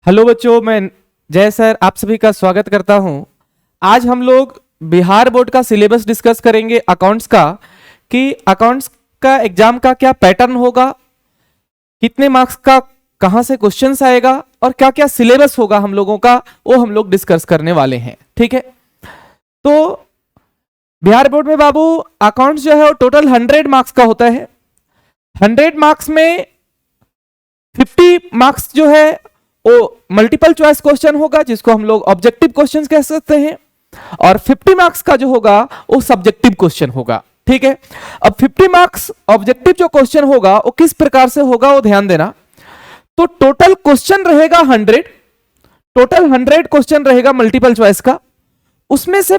Hello बच्चों, मैं जय सर आप सभी का स्वागत करता हूं। आज हम लोग बिहार बोर्ड का सिलेबस डिस्कस करेंगे अकाउंट्स का, कि अकाउंट्स का एग्जाम का क्या पैटर्न होगा, कितने मार्क्स का, कहां से क्वेश्चंस आएगा और क्या क्या सिलेबस होगा हम लोगों का, वो हम लोग डिस्कस करने वाले हैं। ठीक है, तो बिहार बोर्ड में बाबू अकाउंट्स जो है वो टोटल 100 मार्क्स का होता है। 100 मार्क्स में 50 मार्क्स जो है वो मल्टीपल चॉइस क्वेश्चन होगा, जिसको हम लोग ऑब्जेक्टिव क्वेश्चंस कह सकते हैं, और 50 मार्क्स का जो होगा वो सब्जेक्टिव क्वेश्चन होगा। ठीक है, अब 50 मार्क्स ऑब्जेक्टिव जो क्वेश्चन होगा वो किस प्रकार से होगा वो ध्यान देना। तो टोटल क्वेश्चन रहेगा 100, टोटल 100 क्वेश्चन रहेगा मल्टीपल चॉइस का, उसमें से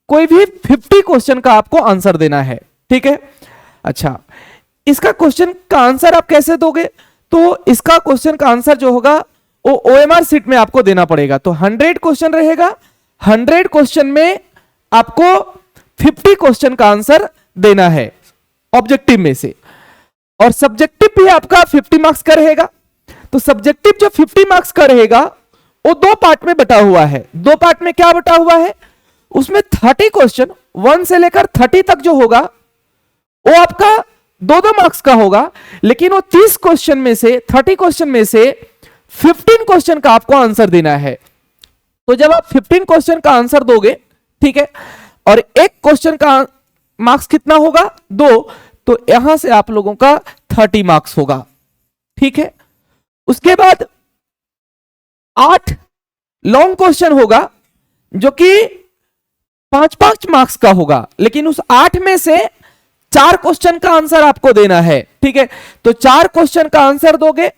कोई भी 50 क्वेश्चन का आपको आंसर देना है। ठीक है, अच्छा इसका क्वेश्चन का आंसर आप कैसे दोगे? तो इसका क्वेश्चन का आंसर जो होगा वो OMR सीट में आपको देना पड़ेगा। तो 100 क्वेश्चन रहेगा, 100 क्वेश्चन में आपको 50 क्वेश्चन का आंसर देना है ऑब्जेक्टिव में से, और सब्जेक्टिव भी आपका 50 मार्क्स का रहेगा। तो सब्जेक्टिव जो 50 मार्क्स का रहेगा वो दो पार्ट में बटा हुआ है। दो पार्ट में क्या बटा हुआ है? उसमें 30 क्वेश्चन 1 से लेकर 30 तक जो होगा वो आपका दो मार्क्स का होगा, लेकिन वो 30 क्वेश्चन में से 30 क्वेश्चन में से 15 क्वेश्चन का आपको आंसर देना है। तो जब आप 15 क्वेश्चन का आंसर दोगे, ठीक है, और एक क्वेश्चन का मार्क्स कितना होगा? 2, तो यहां से आप लोगों का 30 मार्क्स होगा। ठीक है, उसके बाद 8 लॉन्ग क्वेश्चन होगा जो कि 5-5 मार्क्स का होगा, लेकिन उस 8 में से 4 क्वेश्चन का आंसर आपको देना है। ठीक है, तो 4 क्वेश्चन का आंसर दोगे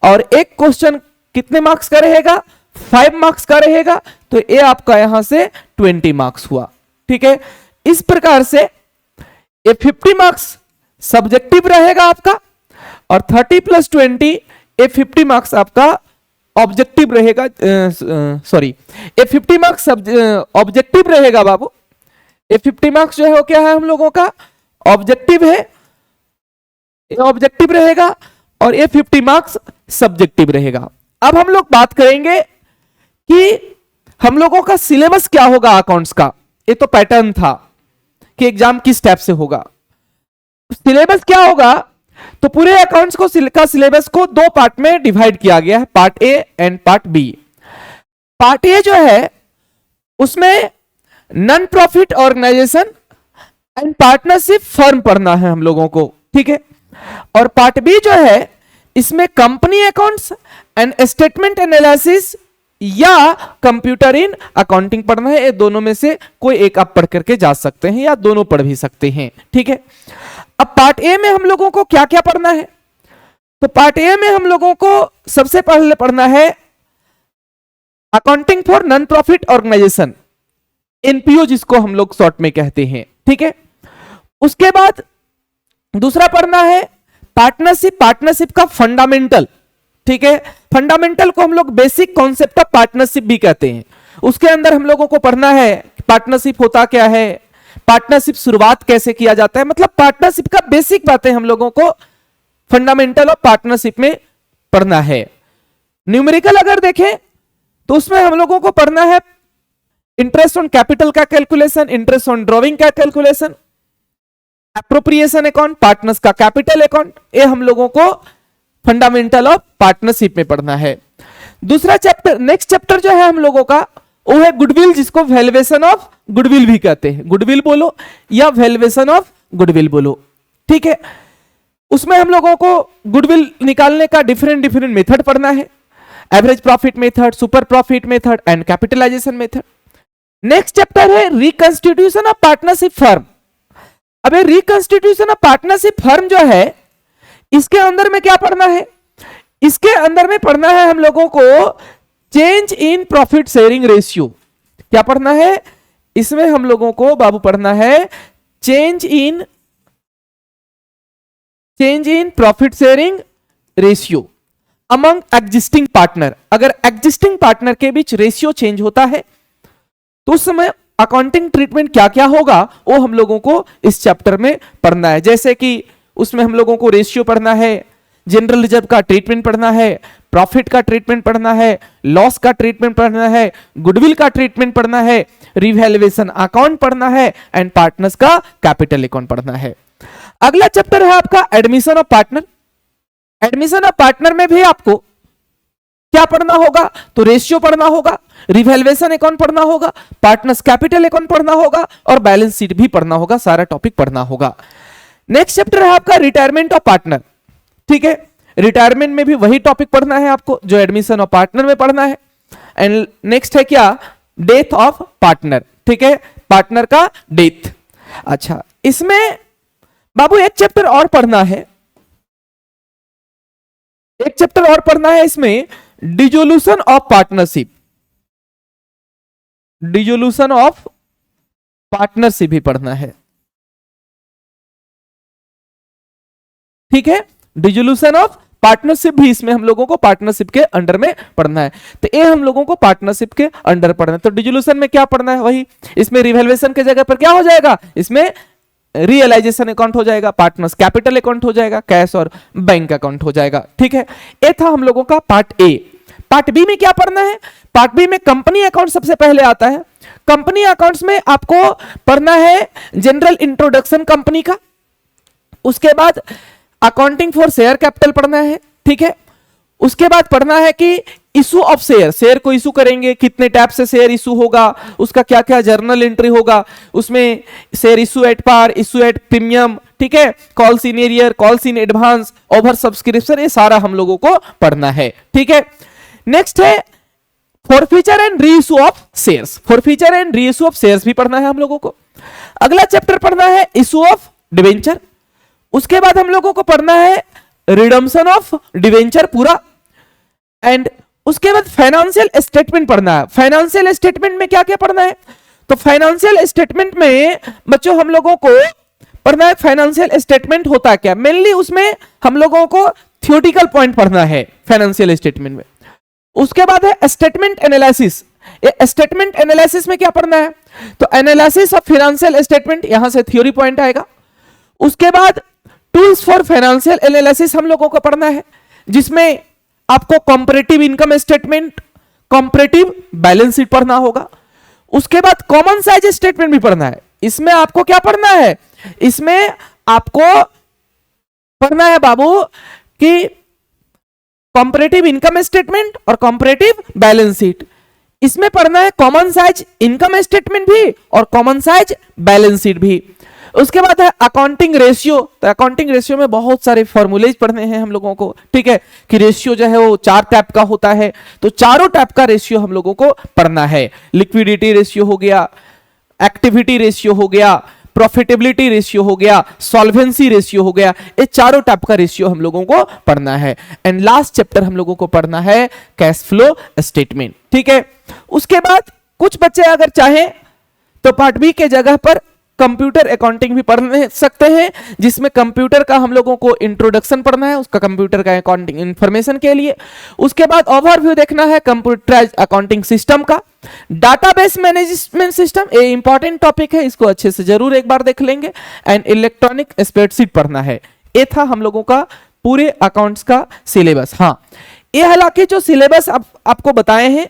और एक क्वेश्चन कितने मार्क्स का रहेगा? 5 मार्क्स का रहेगा, तो ये आपका यहां से 20 मार्क्स हुआ। ठीक है, इस प्रकार से ये 50 मार्क्स सब्जेक्टिव रहेगा आपका, और 30 + 20 ये 50 मार्क्स आपका ऑब्जेक्टिव रहेगा। सॉरी, ये 50 मार्क्स ऑब्जेक्टिव रहेगा बाबू। ये 50 मार्क्स जो है वो क्या है हम लोगों का? ऑब्जेक्टिव है, ये ऑब्जेक्टिव रहेगा, और ये 50 मार्क्स सब्जेक्टिव रहेगा। अब हम लोग बात करेंगे कि हम लोगों का सिलेबस क्या होगा अकाउंट्स का। ये तो पैटर्न था कि एग्जाम किस टाइप से होगा। सिलेबस क्या होगा? तो पूरे अकाउंट्स को का सिलेबस को 2 पार्ट में डिवाइड किया गया है, part A and part B. Part A जो है उसमें non profit organisation and partnership firm पढ़ना है हम लोगों को। ठीक है, और पार्ट बी जो है इसमें company accounts and statement analysis या कंप्यूटर इन अकाउंटिंग पढ़ना है। ये दोनों में से कोई एक आप पढ़ करके जा सकते हैं या दोनों पढ़ भी सकते हैं। ठीक है, अब पार्ट ए में हम लोगों को क्या क्या पढ़ना है? तो पार्ट ए में हम लोगों को सबसे पहले पढ़ना है accounting for non profit organisation, NPO जिसको हम लोग शॉर्ट में कहते हैं। ठीक है, उसके बाद दूसरा पढ़ना है पार्टनरशिप, पार्टनरशिप का फंडामेंटल। ठीक है, फंडामेंटल को हम लोग बेसिक कॉन्सेप्ट ऑफ पार्टनरशिप भी कहते हैं। उसके अंदर हम लोगों को पढ़ना है पार्टनरशिप होता क्या है, पार्टनरशिप शुरुआत कैसे किया जाता है, मतलब पार्टनरशिप का बेसिक बातें हम लोगों को फंडामेंटल ऑफ पार्टनरशिप में पढ़ना है। न्यूमेरिकल अगर देखें तो उसमें हम लोगों को पढ़ना है इंटरेस्ट ऑन कैपिटल का कैलकुलेशन, इंटरेस्ट ऑन ड्रॉइंग का कैलकुलेशन, एप्रोप्रिएशन अकाउंट, पार्टनर्स का कैपिटल अकाउंट, ये हम लोगों को फंडामेंटल ऑफ पार्टनरशिप में पढ़ना है। दूसरा चैप्टर, नेक्स्ट चैप्टर जो है हम लोगों का वो है गुडविल, जिसको वैल्यूएशन ऑफ गुडविल भी कहते हैं। गुडविल बोलो या वैल्यूएशन ऑफ गुडविल बोलो। ठीक है, उसमें हम लोगों को गुडविल निकालने का डिफरेंट मेथड पढ़ना है, average profit method, super profit method and capitalisation method. Next chapter है रिकंस्टिट्यूशन ऑफ पार्टनरशिप फर्म। अब ये रिकंस्टिट्यूशन ऑफ पार्टनरशिप फर्म जो है इसके अंदर में क्या पढ़ना है? इसके अंदर में पढ़ना है हम लोगों को change in profit sharing ratio. क्या पढ़ना है इसमें? हम लोगों को बाबू पढ़ना है change in profit sharing ratio among existing partner. अगर एग्जिस्टिंग पार्टनर के बीच रेशियो चेंज होता है तो उस समय अकाउंटिंग ट्रीटमेंट क्या क्या होगा वो हम लोगों को इस चैप्टर में पढ़ना है। जैसे कि उसमें हम लोगों को रेशियो पढ़ना है, जनरल रिजर्व का ट्रीटमेंट पढ़ना है, प्रॉफिट का ट्रीटमेंट पढ़ना है, लॉस का ट्रीटमेंट पढ़ना है, गुडविल का ट्रीटमेंट पढ़ना है, रिवैल्यूएशन अकाउंट पढ़ना है एंड पार्टनर्स का कैपिटल अकाउंट पढ़ना है। अगला चैप्टर है आपका admission of partner. Admission of partner में भी आपको क्या पढ़ना होगा, तो रेशियो पढ़ना होगा, रिवैल्यूएशन अकाउंट पढ़ना होगा, पार्टनर्स कैपिटल अकाउंट पढ़ना होगा और बैलेंस शीट भी पढ़ना होगा, सारा टॉपिक पढ़ना होगा। नेक्स्ट चैप्टर है आपका रिटायरमेंट ऑफ पार्टनर। ठीक है, रिटायरमेंट में भी वही टॉपिक पढ़ना है आपको जो एडमिशन ऑफ पार्टनर में पढ़ना है। एंड नेक्स्ट है क्या, डेथ ऑफ पार्टनर। ठीक है, पार्टनर का डेथ। अच्छा, इसमें बाबू एक चैप्टर और पढ़ना है, एक चैप्टर और पढ़ना है इसमें, dissolution of partnership. Dissolution of partnership भी पढ़ना है। ठीक है, डिसोल्यूशन ऑफ पार्टनरशिप भी इसमें हम लोगों को पार्टनरशिप के अंडर में पढ़ना है। तो ये हम लोगों को पार्टनरशिप के अंडर पढ़ना है। तो डिसोल्यूशन में क्या पढ़ना है, वही इसमें रिवैल्यूएशन के जगह पर क्या हो जाएगा, इसमें रियलाइजेशन अकाउंट हो जाएगा, पार्टनर्स कैपिटल अकाउंट हो जाएगा, कैश और बैंक अकाउंट हो जाएगा। ठीक है, ये था हम लोगों का पार्ट ए। पार्ट बी में क्या पढ़ना है, पार्ट बी में कंपनी अकाउंट सबसे पहले आता है। कंपनी अकाउंट्स में आपको पढ़ना है जनरल इंट्रोडक्शन कंपनी का, उसके बाद अकाउंटिंग फॉर शेयर कैपिटल पढ़ना है। ठीक है, उसके बाद पढ़ना है कि इशू ऑफ शेयर, शेयर को इशू करेंगे, कितने टाइप से शेयर इशू होगा, उसका क्या क्या जर्नल एंट्री होगा, उसमें share issue at par, issue at premium, ठीक है, calls in arrear, calls in advance, over subscription, ये सारा हम लोगों को पढ़ना है। ठीक है, नेक्स्ट है forfeiture and reissue of shares. Forfeiture and reissue of shares भी पढ़ना है हम लोगों को। अगला चैप्टर पढ़ना है इशू ऑफ डिवेंचर। उसके बाद हम लोगों को पढ़ना है रिडम्पशन ऑफ डिवेंचर पूरा। एंड उसके बाद फाइनेंशियल स्टेटमेंट पढ़ना है। फाइनेंशियल स्टेटमेंट में क्या क्या पढ़ना है, तो फाइनेंशियल स्टेटमेंट में बच्चों हम लोगों को पढ़ना है फाइनेंशियल स्टेटमेंट होता क्या, मेनली उसमें हम लोगों को थियोरेटिकल पॉइंट पढ़ना है फाइनेंशियल स्टेटमेंट में। उसके बाद है स्टेटमेंट एनालिसिस। स्टेटमेंट एनालिसिस में क्या पढ़ना है, तो एनालिसिस ऑफ फाइनेंशियल स्टेटमेंट, यहां से थ्योरी पॉइंट आएगा। उसके बाद टूल्स फॉर फाइनेंशियल एनालिसिस हम लोगों को पढ़ना है, जिसमें आपको comparative income statement, comparative balance sheet पढ़ना होगा। उसके बाद कॉमन साइज स्टेटमेंट भी पढ़ना है। इसमें आपको क्या पढ़ना है, इसमें आपको पढ़ना है बाबू कि कंपैरेटिव इनकम स्टेटमेंट और कंपैरेटिव बैलेंस शीट। इसमें पढ़ना है कॉमन साइज इनकम स्टेटमेंट भी और कॉमन साइज बैलेंस शीट भी। उसके बाद है अकाउंटिंग रेशियो। तो अकाउंटिंग रेशियो में बहुत सारे फॉर्मूलेज पढ़ने हैं हम लोगों को। ठीक है, कि रेशियो जो है वो 4 टाइप का होता है, तो चारों टाइप का रेशियो हम लोगों को पढ़ना है। लिक्विडिटी रेशियो हो गया, एक्टिविटी रेशियो हो गया, प्रॉफिटेबिलिटी रेशियो हो गया, सॉल्वेंसी रेशियो हो गया, ये चारों टाइप का रेशियो हम लोगों को पढ़ना है। एंड लास्ट चैप्टर हम लोगों को पढ़ना है कैश फ्लो स्टेटमेंट। ठीक है, उसके बाद कुछ बच्चे अगर चाहें तो पार्ट बी के जगह पर कंप्यूटर अकाउंटिंग भी पढ़ सकते हैं, जिसमें कंप्यूटर का हम लोगों को इंट्रोडक्शन पढ़ना है, उसका कंप्यूटर का अकाउंटिंग इंफॉर्मेशन के लिए। उसके बाद ओवरव्यू देखना है कंप्यूटराइज्ड अकाउंटिंग सिस्टम का। डाटाबेस मैनेजमेंट सिस्टम, ये इंपॉर्टेंट टॉपिक है, इसको अच्छे से जरूर एक बार देख लेंगे। एंड इलेक्ट्रॉनिक स्प्रेडशीट पढ़ना है। ये था हम लोगों का पूरे अकाउंट्स का सिलेबस। हाँ, ये हालांकि जो सिलेबस आपको बताए हैं,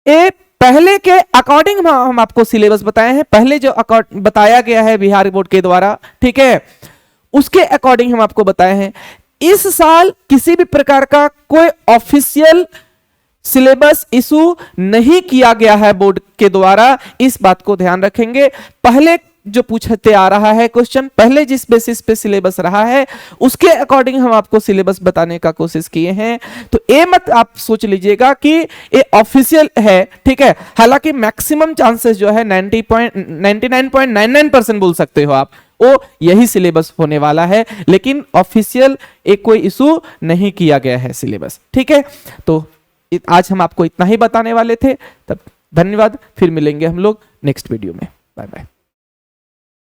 ये पहले के अकॉर्डिंग हम आपको सिलेबस बताए हैं, पहले जो बताया गया है बिहार बोर्ड के द्वारा, ठीक है, उसके अकॉर्डिंग हम आपको बताए हैं। इस साल किसी भी प्रकार का कोई ऑफिशियल सिलेबस इशू नहीं किया गया है बोर्ड के द्वारा, इस बात को ध्यान रखेंगे। पहले जो पूछते आ रहा है क्वेश्चन, पहले जिस बेसिस पे सिलेबस रहा है उसके अकॉर्डिंग हम आपको सिलेबस बताने का कोशिश किए हैं। तो ये मत आप सोच लीजिएगा कि ये ऑफिशियल है, ठीक है। हालांकि मैक्सिमम चांसेस जो है 99.99% बोल सकते हो आप, वो यही सिलेबस होने वाला है, लेकिन ऑफिशियल एक कोई इशू नहीं किया गया है सिलेबस, ठीक है। तो आज हम आपको इतना ही बताने वाले थे। तब धन्यवाद, फिर मिलेंगे हम लोग नेक्स्ट वीडियो में। Bye bye.